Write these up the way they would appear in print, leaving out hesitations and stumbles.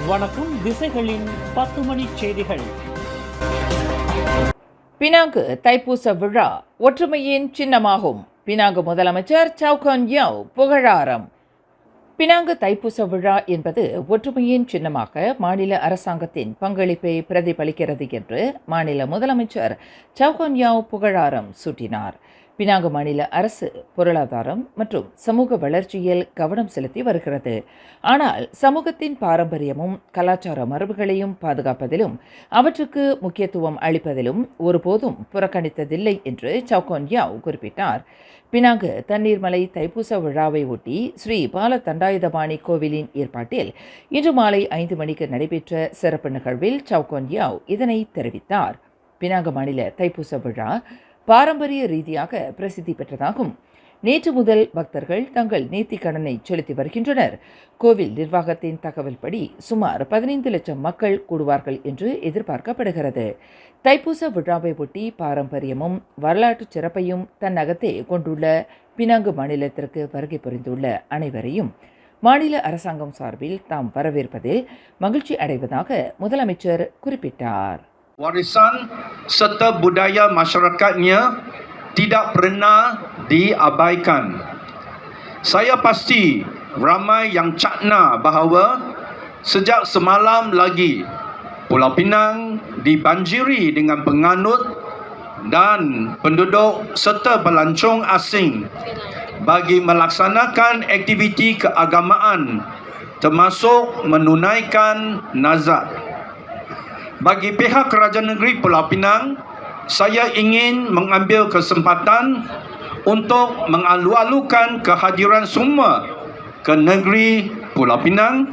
வணக்கம். திசைகளின் 10 மணி செய்திகள். பினாங்கு தைப்பூச விழா ஒற்றுமையின் சின்னமாகும். பினாங்கு முதலமைச்சர் சவுகான் யாவ் புகழாரம். பினாங்கு தைப்பூச விழா என்பது ஒற்றுமையின் சின்னமாக மாநில அரசாங்கத்தின் பங்களிப்பை பிரதிபலிக்கிறது என்று மாநில முதலமைச்சர் சவுகான் யாவ் புகழாரம் சூட்டினார். பினாங்கு மாநில அரசு பொருளாதாரம் மற்றும் சமூக வளர்ச்சியில் கவனம் செலுத்தி வருகிறது. ஆனால் சமூகத்தின் பாரம்பரியமும் கலாச்சார மரபுகளையும் பாதுகாப்பதிலும் அவற்றுக்கு முக்கியத்துவம் அளிப்பதிலும் ஒருபோதும் புறக்கணித்ததில்லை என்று சவுகான் யாவ் குறிப்பிட்டார். பினாங்கு தண்ணீர்மலை தைப்பூச விழாவை ஒட்டி ஸ்ரீ பால தண்டாயுதபாணி கோவிலின் ஏற்பாட்டில் இன்று மாலை 5 மணிக்கு நடைபெற்ற சிறப்பு நிகழ்வில் சவுகான் யாவ் இதனை தெரிவித்தார். பினாங்கு மாநில தைப்பூச விழா பாரம்பரிய ரீதியாக பிரசித்தி பெற்றதாகும். நேற்று முதல் பக்தர்கள் தங்கள் நேர்த்திக் கடனை செலுத்தி வருகின்றனர். கோவில் நிர்வாகத்தின் தகவல்படி சுமார் 15 லட்சம் மக்கள் கூடுவார்கள் என்று எதிர்பார்க்கப்படுகிறது. தைப்பூச விழாவை ஒட்டி பாரம்பரியமும் வரலாற்று சிறப்பையும் தன்னகத்தே கொண்டுள்ள பினாங்கு மாநிலத்திற்கு வருகை புரிந்துள்ள அனைவரையும் மாநில அரசாங்கம் சார்பில் தாம் வரவேற்பதில் மகிழ்ச்சி அடைவதாக முதலமைச்சர் குறிப்பிட்டார். Warisan serta budaya masyarakatnya tidak pernah diabaikan. Saya pasti ramai yang cakna bahawa sejak semalam lagi Pulau Pinang dibanjiri dengan penganut dan penduduk serta pelancong asing bagi melaksanakan aktiviti keagamaan termasuk menunaikan nazar. Bagi pihak Kerajaan Negeri Pulau Pinang, saya ingin mengambil kesempatan untuk mengalu-alukan kehadiran semua ke negeri Pulau Pinang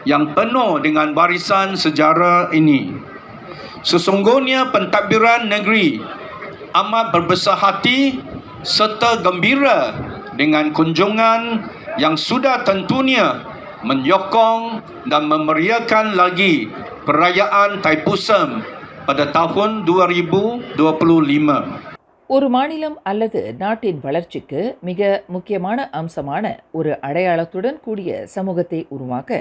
yang penuh dengan warisan sejarah ini. Sesungguhnya pentadbiran negeri amat berbesar hati serta gembira dengan kunjungan yang sudah tentunya menyokong dan memeriahkan lagi perayaan Thaipusam pada tahun 2025. ஒரு மாநிலம் அல்லது நாட்டின் வளர்ச்சிக்கு மிக முக்கியமான அம்சமான ஒரு அடையாளத்துடன் கூடிய சமூகத்தை உருவாக்க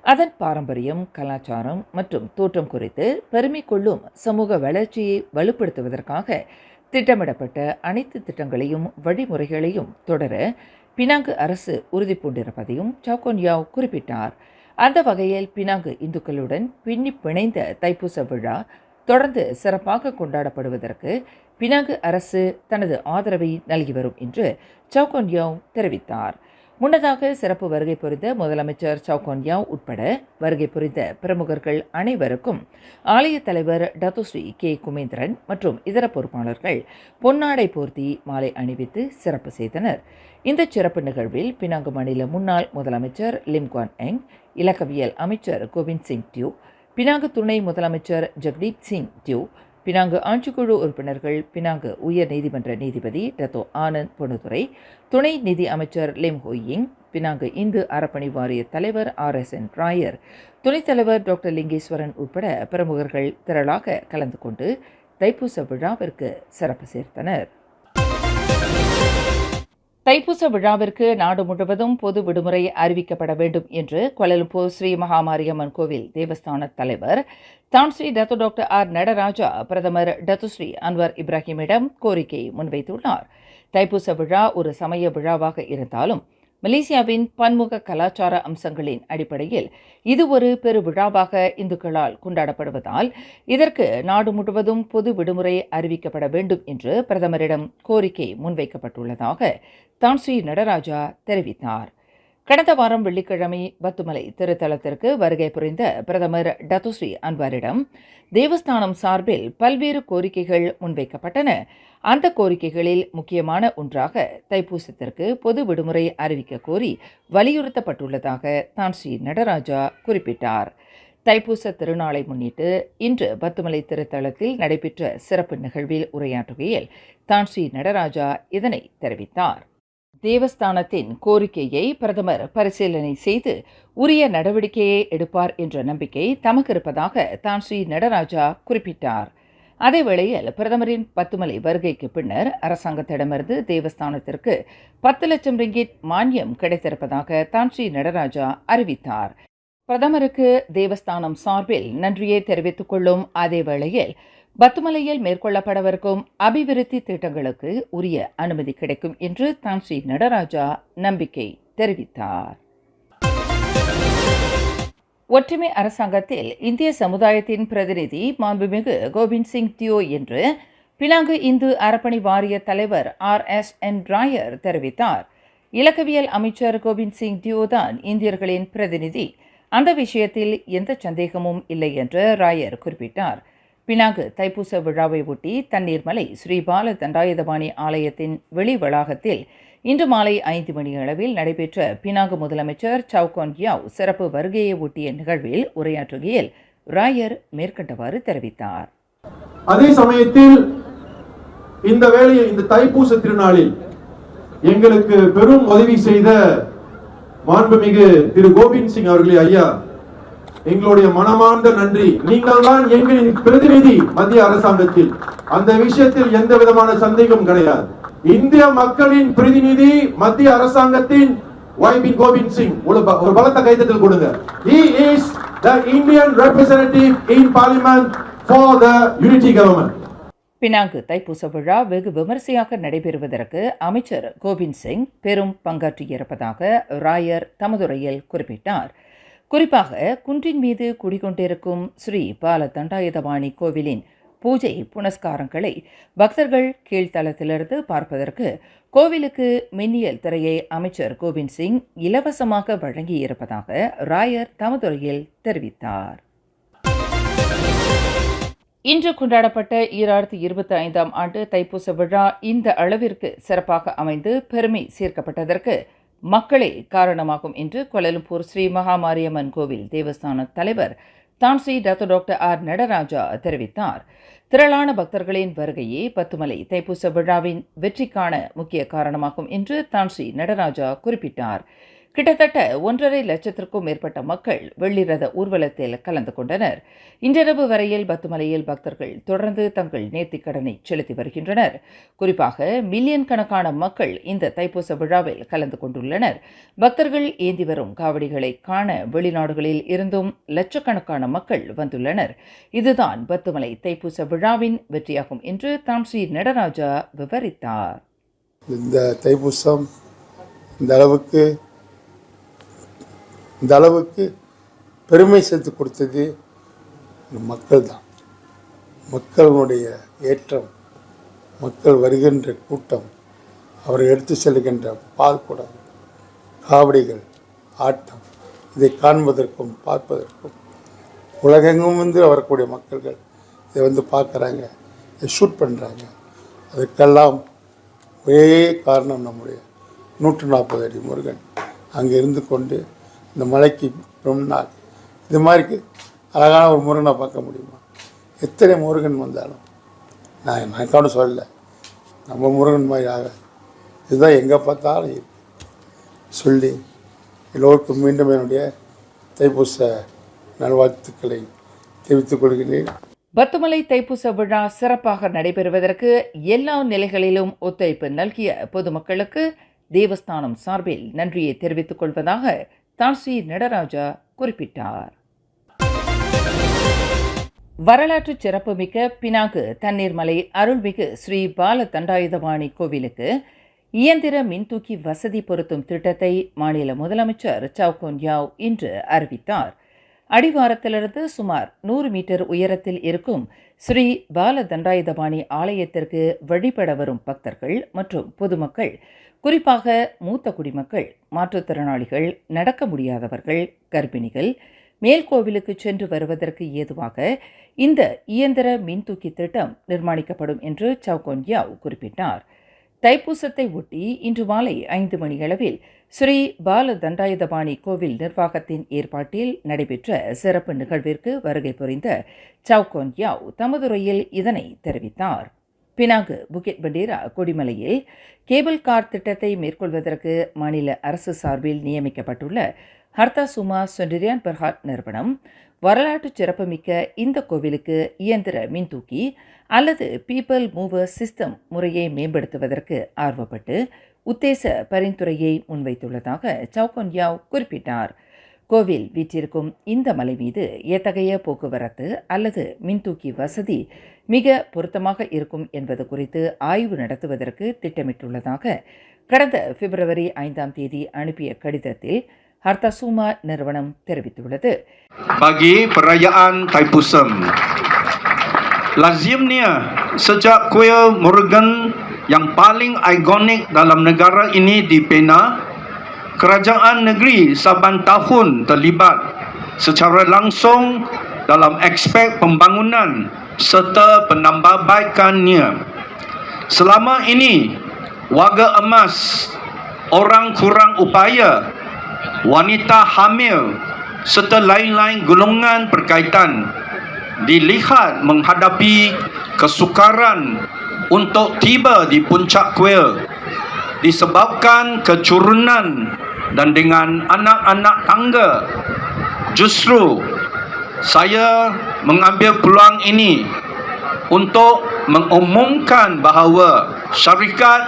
அதன் பாரம்பரியம், கலாச்சாரம் மற்றும் தோற்றம் குறித்து பெருமை கொள்ளும் சமூக வளர்ச்சியை வலுப்படுத்துவதற்காக திட்டமிடப்பட்ட அனைத்து திட்டங்களையும் வழிமுறைகளையும் தொடர பினாங்கு அரசு உறுதி பூண்டிருப்பதையும் சவுகான் யாவ் குறிப்பிட்டார். அந்த வகையில் பினாங்கு இந்துக்களுடன் பின்னி பிணைந்த தைப்பூச விழா தொடர்ந்து சிறப்பாக கொண்டாடப்படுவதற்கு பினாங்கு அரசு தனது ஆதரவை நல்கி வரும் என்று சவுகான் யாவ் தெரிவித்தார். முன்னதாக சிறப்பு வருகை புரிந்த முதலமைச்சர் சவுகான் யாவ் உட்பட வருகை புரிந்த பிரமுகர்கள் அனைவருக்கும் ஆலய தலைவர் டத்துஸ்ரீ கே குமேந்திரன் மற்றும் இதர பொறுப்பாளர்கள் பொன்னாடை போர்த்தி மாலை அணிவித்து சிறப்பு செய்தனர். இந்த சிறப்பு நிகழ்வில் பினாங்கு மாநில முன்னாள் முதலமைச்சர் லிம் குவான் எங், இலக்கவியல் அமைச்சர் கோவிந்த் சிங் டியூ, பினாங்கு துணை முதலமைச்சர் ஜக்தீப் சிங் டியூ, பினாங்கு ஆட்சிக்குழு உறுப்பினர்கள், பினாங்கு உயர் நீதிமன்ற நீதிபதி டத்தோ ஆனந்த் பொன்னுதுரை, துணை நிதி அமைச்சர் லிம் ஹோயிங், பினாங்கு இந்து அறப்பணி வாரிய தலைவர் RSN ராயர், துணைத் தலைவர் டாக்டர் லிங்கேஸ்வரன் உட்பட பிரமுகர்கள் திரளாக கலந்து கொண்டு தைப்பூச விழாவிற்கு சிறப்பு சேர்த்தனர். தைப்பூச விழாவிற்கு நாடு முழுவதும் பொது விடுமுறை அறிவிக்கப்பட வேண்டும் என்று கோலாலம்பூர் ஸ்ரீ மகாமாரியம்மன் கோவில் தேவஸ்தான தலைவர் தான் Sri Datuk doctor R Nataraja பிரதமர் டத்துஸ்ரீ அன்வர் இப்ராஹிமிடம் கோரிக்கை முன்வைத்துள்ளார். தைப்பூச விழா ஒரு சமய விழாவாக இருந்தாலும் மலேசியாவின் பன்முக கலாச்சார அம்சங்களின் அடிப்படையில் இது ஒரு பெரு விழாவாக இந்துக்களால் கொண்டாடப்படுவதால் இதற்கு நாடு முழுவதும் பொது விடுமுறை அறிவிக்கப்பட வேண்டும் என்று பிரதமரிடம் கோரிக்கை முன்வைக்கப்பட்டுள்ளதாக தான் ஸ்ரீ நடராஜா தெரிவித்தார். கடந்த வாரம் வெள்ளிக்கிழமை பத்துமலை திருத்தலத்திற்கு வருகை புரிந்த பிரதமர் டத்துஸ்ரீ அன்வாரிடம் தேவஸ்தானம் சார்பில் பல்வேறு கோரிக்கைகள் முன்வைக்கப்பட்டன. அந்த கோரிக்கைகளில் முக்கியமான ஒன்றாக தைப்பூசத்திற்கு பொது விடுமுறை அறிவிக்க கோரி வலியுறுத்தப்பட்டுள்ளதாக தான் ஸ்ரீ நடராஜா குறிப்பிட்டார். தைப்பூச திருநாளை முன்னிட்டு இன்று பத்துமலை திருத்தலத்தில் நடைபெற்ற சிறப்பு நிகழ்வில் உரையாற்றுகையில் தான் ஸ்ரீ நடராஜா இதனை தெரிவித்தார். தேவஸ்தானத்தின் கோரிக்கையை பிரதமர் பரிசீலனை செய்து உரிய நடவடிக்கையை எடுப்பார் என்ற நம்பிக்கை தமக்கு இருப்பதாக தான் ஸ்ரீ நடராஜா குறிப்பிட்டார். அதேவேளையில் பிரதமரின் பத்துமலை வருகைக்கு பின்னர் அரசாங்கத்திடமிருந்து தேவஸ்தானத்திற்கு 10 லட்சம் ரிங்கிட் மானியம் கிடைத்திருப்பதாக தான் ஸ்ரீ நடராஜா அறிவித்தார். பிரதமருக்கு தேவஸ்தானம் சார்பில் நன்றியை தெரிவித்துக் கொள்ளும் அதே வேளையில் பத்துமலையில் மேற்கொள்ளப்படவிருக்கும் அபிவிருத்தி திட்டங்களுக்கு உரிய அனுமதி கிடைக்கும் என்று தான்ஸ்ரீ நடராஜா நம்பிக்கை தெரிவித்தார். ஒற்றுமை அரசாங்கத்தில் இந்திய சமுதாயத்தின் பிரதிநிதி மாண்புமிகு கோவிந்த் சிங் தியோ என்று பினாங்கு இந்து அறப்பணி வாரிய தலைவர் RSN ராயர் தெரிவித்தார். இலக்கவியல் அமைச்சர் கோவிந்த் சிங் தியோ தான் இந்தியர்களின் பிரதிநிதி, அந்த விஷயத்தில் எந்த சந்தேகமும் இல்லை என்று ராயர் குறிப்பிட்டார். பினாங்கு தைப்பூச விழாவை ஒட்டி தண்ணீர்மலை ஸ்ரீ பால தண்டாயுதபாணி ஆலயத்தின் வெளி வளாகத்தில் இன்று மாலை 5 மணி அளவில் நடைபெற்ற பினாங்கு முதலமைச்சர் சவுகான் யாவ் சிறப்பு வருகையை ஒட்டிய நிகழ்வில் உரையாற்றுகையில் ராயர் மேற்கண்டவாறு தெரிவித்தார். அதே சமயத்தில் இந்த வேளையில் இந்த தைப்பூச திருநாளில் எங்களுக்கு பெரும் உதவி செய்த மாண்புமிகு திரு கோவிந்த் சிங் அவர்களே, ஐயா, எங்களுடைய மனமார்ந்த நன்றி. நீங்கள் தான் எங்களின் பிரதிநிதி மத்திய அரசாங்கத்தில், அந்த விஷயத்தில் எந்த விதமான சந்தேகம் கிடையாது. இந்திய மக்களின் பிரதிநிதி மத்திய அரசாங்கத்தின் YB கோவிந்த் சிங், ஒரு பலத்த கைத்தட்டல் கொடுங்க. He is the Indian representative in parliament for the unity government. Penang தைப்பூச விழா வெகு விமரிசையாக நடைபெறுவதற்கு அமைச்சர் கோவிந்த் சிங் பெரும் பங்காற்றியிருப்பதாக ராயர் தமதுரையில் குறிப்பிட்டார். குறிப்பாக குன்றின் மீது குடிகொண்டிருக்கும் ஸ்ரீ பால தண்டாயுதபாணி கோவிலின் பூஜை புனஸ்காரங்களை பக்தர்கள் கீழ்த்தளத்திலிருந்து பார்ப்பதற்கு கோவிலுக்கு மின்னியல் திரையை அமைச்சர் கோவிந்த் சிங் இலவசமாக வழங்கியிருப்பதாக ராயர் தமதுரையில் தெரிவித்தார். இன்று கொண்டாடப்பட்ட 2025ஆம் ஆண்டு தைப்பூச விழா இந்த அளவிற்கு சிறப்பாக அமைந்து பெருமை சேர்க்கப்பட்டதற்கு மக்களே காரணமாகும் என்று கோலாலம்பூர் ஸ்ரீ மகாமாரியம்மன் கோவில் தேவஸ்தான தலைவர் தான்ஸ்ரீ டாக்டர் R நடராஜா தெரிவித்தார். திரளான பக்தர்களின் வருகையே பத்துமலை தைப்பூச விழாவின் வெற்றிக்கான முக்கிய காரணமாகும் என்று தான்ஸ்ரீ நடராஜா குறிப்பிட்டார். கிட்டத்தட்ட 1.5 லட்சத்திற்கும் மேற்பட்ட மக்கள் வெள்ளிரத ஊர்வலத்தில் கலந்து கொண்டனர். இன்றிரவு வரையில் பத்துமலையில் பக்தர்கள் தொடர்ந்து தங்கள் நேர்த்திக்கடனை செலுத்தி வருகின்றனர். குறிப்பாக மில்லியன் கணக்கான மக்கள் இந்த தைப்பூச விழாவில் கலந்து கொண்டுள்ளனர். பக்தர்கள் ஏந்தி வரும் காவடிகளை காண வெளிநாடுகளில் இருந்தும் லட்சக்கணக்கான மக்கள் வந்துள்ளனர். இதுதான் பத்துமலை தைப்பூச விழாவின் வெற்றியாகும் என்று தான்ஸ்ரீ நடராஜா விவரித்தார். இந்த தைப்பூசம் இந்த அளவுக்கு பெருமை சேர்த்து கொடுத்தது மக்கள் தான். மக்களுடைய ஏற்றம், மக்கள் வருகின்ற கூட்டம், அவர்கள் எடுத்து செல்கின்ற பால் குடம், காவடிகள், ஆட்டம், இதை காண்பதற்கும் பார்ப்பதற்கும் உலகெங்கும் வந்து வரக்கூடிய மக்கள்கள் இதை வந்து பார்க்குறாங்க, இதை ஷூட் பண்ணுறாங்க. அதுக்கெல்லாம் ஒரே காரணம் நம்முடைய 140 அடி முருகன் அங்கே இருந்து கொண்டு இந்த மலைக்கு முன்னால் இது மாதிரி அழகான ஒரு முருகனை பார்க்க முடியுமா? எத்தனை முருகன் வந்தாலும் நான் கவனம் சொல்லலை, நம்ம முருகன் மாதிரி ஆகாது. இதுதான் எங்கே பார்த்தாலும் இருக்கு சொல்லி எல்லோருக்கும் மீண்டும் என்னுடைய தைப்பூச நல்வாழ்த்துக்களை தெரிவித்துக் கொள்கிறேன். பத்துமலை தைப்பூச விழா சிறப்பாக நடைபெறுவதற்கு எல்லா நிலைகளிலும் ஒத்துழைப்பு நல்கிய பொதுமக்களுக்கு தேவஸ்தானம் சார்பில் நன்றியை தெரிவித்துக் கொள்வதாக தான்ஸ்ரீ நடராஜா குறிப்பிட்டார். வரலாற்று சிறப்புமிக்க பினாங்கு தண்ணீர்மலை அருள்மிகு ஸ்ரீ பால தண்டாயுதபாணி கோவிலுக்கு இயந்திர மின்தூக்கி வசதி பொருத்தும் திட்டத்தை மாநில முதலமைச்சர் சவுகான் யாவ் இன்று அறிவித்தார். அடிவாரத்திலிருந்து சுமார் 100 மீட்டர் உயரத்தில் இருக்கும் ஸ்ரீ பால தண்டாயுதபாணி ஆலயத்திற்கு வழிபட வரும் பக்தர்கள் மற்றும் பொதுமக்கள், குறிப்பாக மூத்த குடிமக்கள், மாற்றுத்திறனாளிகள், நடக்க முடியாதவர்கள், கர்ப்பிணிகள் மேல்கோவிலுக்கு சென்று வருவதற்கு ஏதுவாக இந்த இயந்திர மின்தூக்கி திட்டம் நிர்மாணிக்கப்படும் என்று சவுகான் யாவ் குறிப்பிட்டார். தைப்பூசத்தை ஒட்டி இன்று மாலை 5 மணியளவில் ஸ்ரீ பால தண்டாயுதபாணி கோவில் நிர்வாகத்தின் ஏற்பாட்டில் நடைபெற்ற சிறப்பு நிகழ்விற்கு வருகை புரிந்த சவுகான் யாவ் தமதுரையில் இதனை தெரிவித்தார். பினாங்கு புகிட் பண்டேரா கொடிமலையில் கேபிள் கார் திட்டத்தை மேற்கொள்வதற்கு மாநில அரசு சார்பில் நியமிக்கப்பட்டுள்ள ஹர்தா சுமா சொண்டிரியான் பெர்ஹாட் நிறுவனம் வரலாற்று சிறப்புமிக்க இந்த கோவிலுக்கு இயந்திர மின்தூக்கி அல்லது பீப்பிள் மூவர் சிஸ்டம் முறையை மேம்படுத்துவதற்கு ஆர்வப்பட்டு உத்தேச பரிந்துரையை முன்வைத்துள்ளதாக சவுகான் யாவ் குறிப்பிட்டார். கோவில் வீற்றிருக்கும் இந்த மலை மீது எத்தகைய போக்குவரத்து அல்லது மின்தூக்கி வசதி மிக பொருத்தமாக இருக்கும் என்பது குறித்து ஆய்வு நடத்துவதற்கு திட்டமிட்டுள்ளதாக கடந்த பிப்ரவரி 5ஆம் தேதி அனுப்பிய கடிதத்தில் ஹர்தசூமா நிறுவனம் தெரிவித்துள்ளது. Bagi perayaan Thaipusam, lazimnya sejak kuil Murugan yang paling ikonik dalam negara ini dibina, kerajaan negeri saban tahun terlibat secara langsung dalam aspek pembangunan serta penambahbaikannya. Selama ini, warga emas, orang kurang upaya, wanita hamil serta lain-lain golongan berkaitan dilihat menghadapi kesukaran untuk tiba di puncak kuil disebabkan kecurunan dan dengan anak-anak tangga. Justru saya mengambil peluang ini untuk mengumumkan bahawa syarikat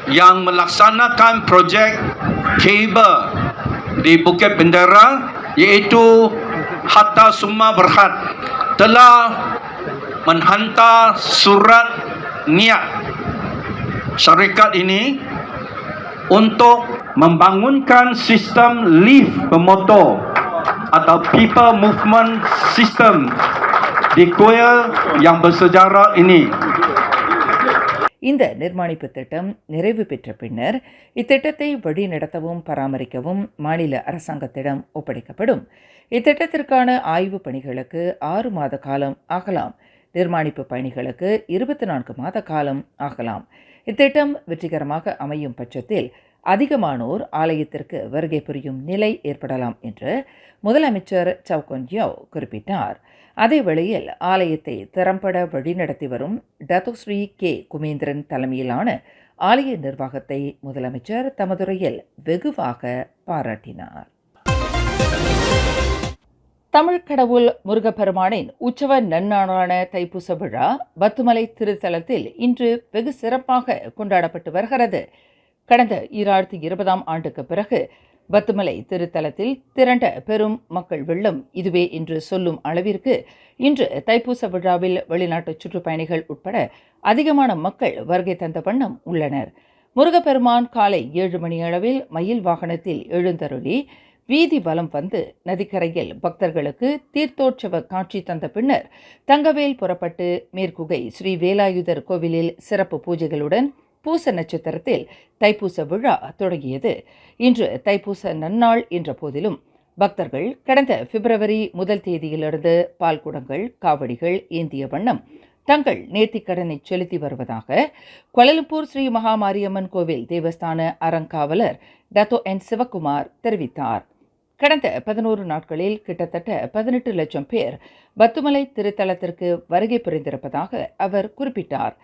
yang melaksanakan projek kabel di Bukit Bendera iaitu Hatta Summa Berhad telah menghantar surat niat syarikat ini untuk membangunkan sistem lift bermotor atau people movement system di kuil yang bersejarah ini. இந்த நிர்மாணிப்பு திட்டம் நிறைவு பெற்ற பின்னர் இத்திட்டத்தை வழிநடத்தவும் பராமரிக்கவும் மாநில அரசாங்கத்திடம் ஒப்படைக்கப்படும். இத்திட்டத்திற்கான ஆய்வு பணிகளுக்கு 6 மாத காலம் ஆகலாம். நிர்மாணிப்பு பணிகளுக்கு 24 மாத காலம் ஆகலாம். இத்திட்டம் வெற்றிகரமாக அமையும் பட்சத்தில் அதிகமானோர் ஆலயத்திற்கு வருகை புரியும் நிலை ஏற்படலாம் என்று முதலமைச்சர் சவுகொன்யாவ் குறிப்பிட்டார். அதேவேளையில் ஆலயத்தை திறம்பட வழிநடத்தி வரும் டத்தோஸ்ரீ கே குமேந்திரன் தலைமையிலான ஆலய நிர்வாகத்தை முதலமைச்சர் தமதுரையில் வெகுவாக பாராட்டினார். தமிழ் கடவுள் முருகப்பெருமானின் உற்சவ நன்னாளான தைப்பூச விழா பத்துமலை திருத்தலத்தில் இன்று வெகு சிறப்பாக கொண்டாடப்பட்டு வருகிறது. கடந்த 2020ஆம் ஆண்டுக்கு பிறகு பத்துமலை திருத்தலத்தில் திரண்ட பெரும் மக்கள் வெள்ளம் இதுவே என்று சொல்லும் அளவிற்கு இன்று தைப்பூச விழாவில் வெளிநாட்டு சுற்றுப்பயணிகள் உட்பட அதிகமான மக்கள் வருகை தந்த வண்ணம் உள்ளனர். முருகப்பெருமான் காலை 7 மணி அளவில் மயில் வாகனத்தில் எழுந்தருளி வீதி வலம் வந்து நதிக்கரையில் பக்தர்களுக்கு தீர்த்தோற்சவ காட்சி தந்த பின்னர் தங்கவேல் புறப்பட்டு மேற்குகை ஸ்ரீ வேலாயுதர் கோவிலில் சிறப்பு பூஜைகளுடன் பூச நட்சத்திரத்தில் தைப்பூச விழா தொடங்கியது. இன்று தைப்பூச நன்னாள் என்ற போதிலும் பக்தர்கள் கடந்த பிப்ரவரி 1 தேதியிலிருந்து பால்குடங்கள் காவடிகள் ஏந்திய வண்ணம் தங்கள் நேர்த்திக்கடனை செலுத்தி வருவதாக கோலாலம்பூர் ஸ்ரீ மகாமாரியம்மன் கோவில் தேவஸ்தான அறங்காவலர் டத்தோ என் சிவகுமார் தெரிவித்தார். கடந்த 11 நாட்களில் கிட்டத்தட்ட 18 லட்சம் பேர் பத்துமலை திருத்தலத்திற்கு வருகை புரிந்திருப்பதாக அவர் குறிப்பிட்டார்.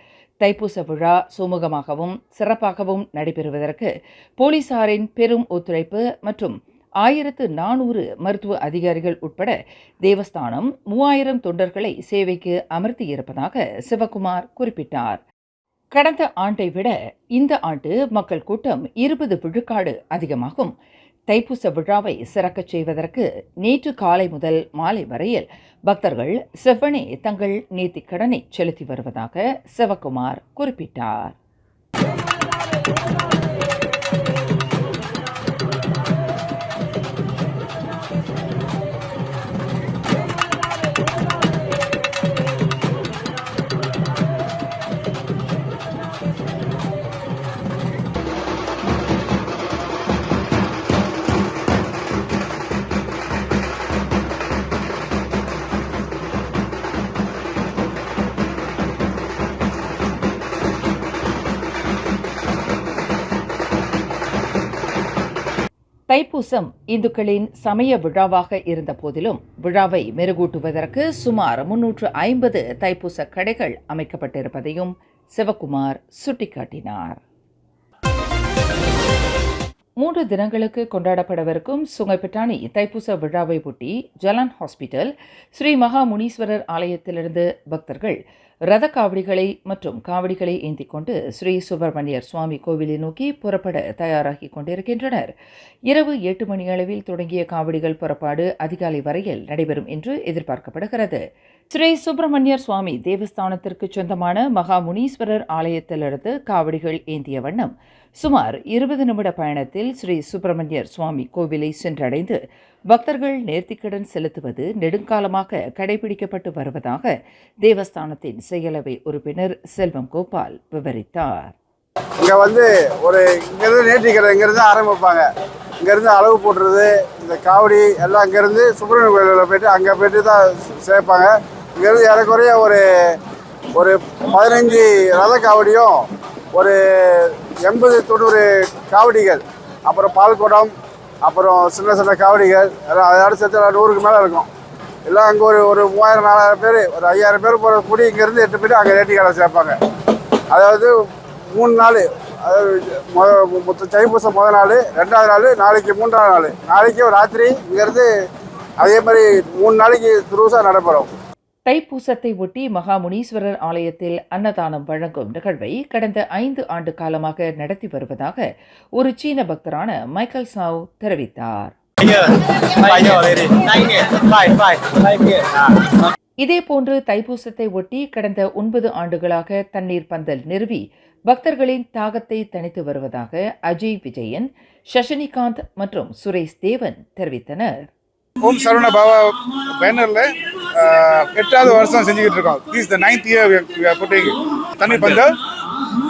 தைப்பூச விழா சுமூகமாகவும் சிறப்பாகவும் நடைபெறுவதற்கு போலீசாரின் பெரும் ஒத்துழைப்பு மற்றும் 1400 மருத்துவ அதிகாரிகள் உட்பட தேவஸ்தானம் 3000 தொண்டர்களை சேவைக்கு அமர்த்தியிருப்பதாக சிவகுமார் குறிப்பிட்டார். கடந்த ஆண்டை விட இந்த ஆண்டு மக்கள் கூட்டம் 20 விழுக்காடு அதிகமாகும். தைப்பூச விழாவை சிறக்கச் செய்வதற்கு நேற்று காலை முதல் மாலை வரையில் பக்தர்கள் செவ்வனே தங்கள் நேர்த்திக்கடனை செலுத்தி வருவதாக சிவகுமார் குறிப்பிட்டார். தைப்பூசம் இந்துக்களின் சமய விழாவாக இருந்த போதிலும் விழாவை மெருகூட்டுவதற்கு சுமார் 350 தைப்பூச கடைகள் அமைக்கப்பட்டிருப்பதையும் சிவகுமார் சுட்டிக்காட்டினார். 3 தினங்களுக்கு கொண்டாடப்படவிருக்கும் சுங்கைப்பட்டாணி தைப்பூச விழாவை ஒட்டி ஜலான் ஹாஸ்பிட்டல் ஸ்ரீ மகா முனீஸ்வரர் ஆலயத்திலிருந்து பக்தர்கள் ரத காவடிகளை மற்றும் காவடிகளை ஏந்திக் கொண்டு ஸ்ரீ சுப்பிரமணியர் சுவாமி கோவிலை நோக்கி புறப்பட தயாராகி கொண்டிருக்கின்றனர். இரவு 8 மணி அளவில் தொடங்கிய காவடிகள் புறப்பாடு அதிகாலை வரையில் நடைபெறும் என்று எதிர்பார்க்கப்படுகிறது. ஸ்ரீ சுப்பிரமணியர் சுவாமி தேவஸ்தானத்திற்கு சொந்தமான மகாமுனீஸ்வரர் ஆலயத்திலிருந்து காவடிகள் ஏந்திய வண்ணம் சுமார் 20 நிமிட பயணத்தில் ஸ்ரீ சுப்பிரமணியர் சுவாமி கோவிலை சென்றடைந்து பக்தர்கள் நேர்த்திக்கடன் செலுத்துவது நெடுங்காலமாக கடைபிடிக்கப்பட்டு வருவதாக தேவஸ்தானத்தின் செயலவை உறுப்பினர் செல்வம் கோபால் விவரித்தார். இங்கே இங்கேருந்து நேர்த்திக்கடன் இங்கேருந்து ஆரம்பிப்பாங்க. இங்கேருந்து அளவு போட்டுறது, இந்த காவடி எல்லாம் இங்கேருந்து சுப்பிரமணிய கோயிலில் போய்ட்டு அங்கே போய்ட்டு தான் சேர்ப்பாங்க. இங்கேருந்து ஏறக்குறைய ஒரு 15 ரத காவடியும் ஒரு 80-90 காவடிகள், அப்புறம் பால்குடம், அப்புறம் சின்ன சின்ன காவடிகள் எல்லாம் அதோட சேர்த்து 100க்கு மேலே இருக்கும். எல்லாம் அங்கே ஒரு 3000-4000 பேர், ஒரு 5000 பேர் போகிற கூடி இங்கேருந்து 8 போய்ட்டு அங்கே நேர்த்திக்கடை சேர்ப்பாங்க. அதாவது 3 நாள், அதாவது தைப்பூசம் முதல் நாள், 2வது நாள், நாளைக்கு 3ஆவது நாள், நாளைக்கு ராத்திரி இங்கேருந்து அதே மாதிரி 3 நாளைக்கு துருசாக நடைபெறும். தைப்பூசத்தை ஒட்டி மகாமுனீஸ்வரர் ஆலயத்தில் அன்னதானம் வழங்கும் நிகழ்வை கடந்த 5 ஆண்டு காலமாக நடத்தி வருவதாக ஒரு சீன பக்தரான மைக்கேல் சாவ் தெரிவித்தார். இதேபோன்று தைப்பூசத்தை ஒட்டி கடந்த 9 ஆண்டுகளாக தண்ணீர் பந்தல் நிறுவி பக்தர்களின் தாகத்தை தணித்து வருவதாக அஜய் விஜயன், சஷினிகாந்த் மற்றும் சுரேஷ் தேவன் தெரிவித்தனர். ஓம் சரவண பாபா பேனர்ல 8வது வருஷம் செஞ்சுக்கிட்டு இருக்கோம். This is the 9th year we are putting தண்ணி பந்தல்.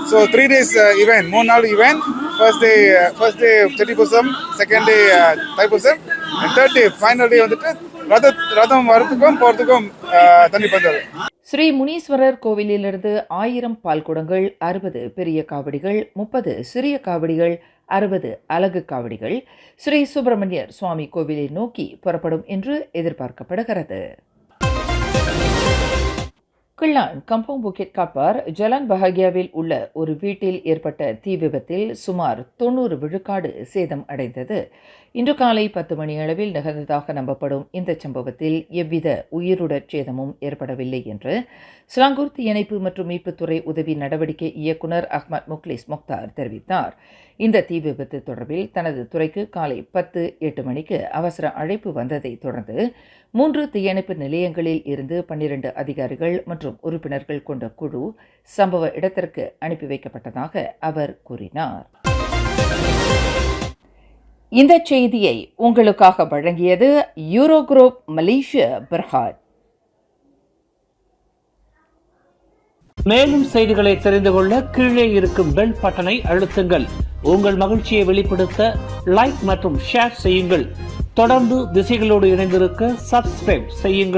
So 3 days event, 3 நாள் event. First day Thaipusam, second day Thaipusam, and third day final day ரதம் வரத்துக்கும் போறதுக்கும் தண்ணி பந்தல். ஸ்ரீ முனீஸ்வரர் கோவிலிலிருந்து 1000 பால்குடங்கள், 60 பெரிய காவடிகள், 30 சிறிய காவடிகள், 60 அலகு காவடிகள் ஸ்ரீ சுப்பிரமணியர் சுவாமி கோவிலை நோக்கி புறப்படும் என்று எதிர்பார்க்கப்படுகிறது. கிள்ளான் கம்போங் புக்கிட் காப்பார் ஜலான் பஹாகியாவில் உள்ள ஒரு வீட்டில் ஏற்பட்ட தீ விபத்தில் சுமார் 90 விழுக்காடு சேதம் அடைந்தது. இன்று காலை 10 மணி அளவில் நிகழ்ந்ததாக நம்பப்படும் இந்த சம்பவத்தில் எவ்வித உயிருடற் சேதமும் ஏற்படவில்லை என்று ஸ்லாங்கூர் தீயணைப்பு மற்றும் மீட்புத்துறை உதவி நடவடிக்கை இயக்குநர் அஹ்மத் முக்லிஸ் முக்தார் தெரிவித்தார். இந்த தீ விபத்து தொடர்பில் தனது துறைக்கு காலை 10:08 மணிக்கு அவசர அழைப்பு வந்ததை தொடர்ந்து 3 தீயணைப்பு நிலையங்களில் இருந்து 12 அதிகாரிகள் மற்றும் உறுப்பினர்கள் கொண்ட குழு சம்பவ இடத்திற்கு அனுப்பி வைக்கப்பட்டதாக அவர் கூறினார். இந்த செய்தியை உங்களுக்காக வழங்கியது யூரோ குரூப் மலேசியா பர்ஹாட். மேலும் செய்திகளை தெரிந்து கொள்ள கீழே இருக்கும் பெல் பட்டனை அழுத்துங்கள். உங்கள் மகிழ்ச்சியை வெளிப்படுத்த லைக் மற்றும் ஷேர் செய்யுங்கள். தொடர்ந்து திசைகளோடு இணைந்திருக்க சப்ஸ்கிரைப் செய்யுங்கள்.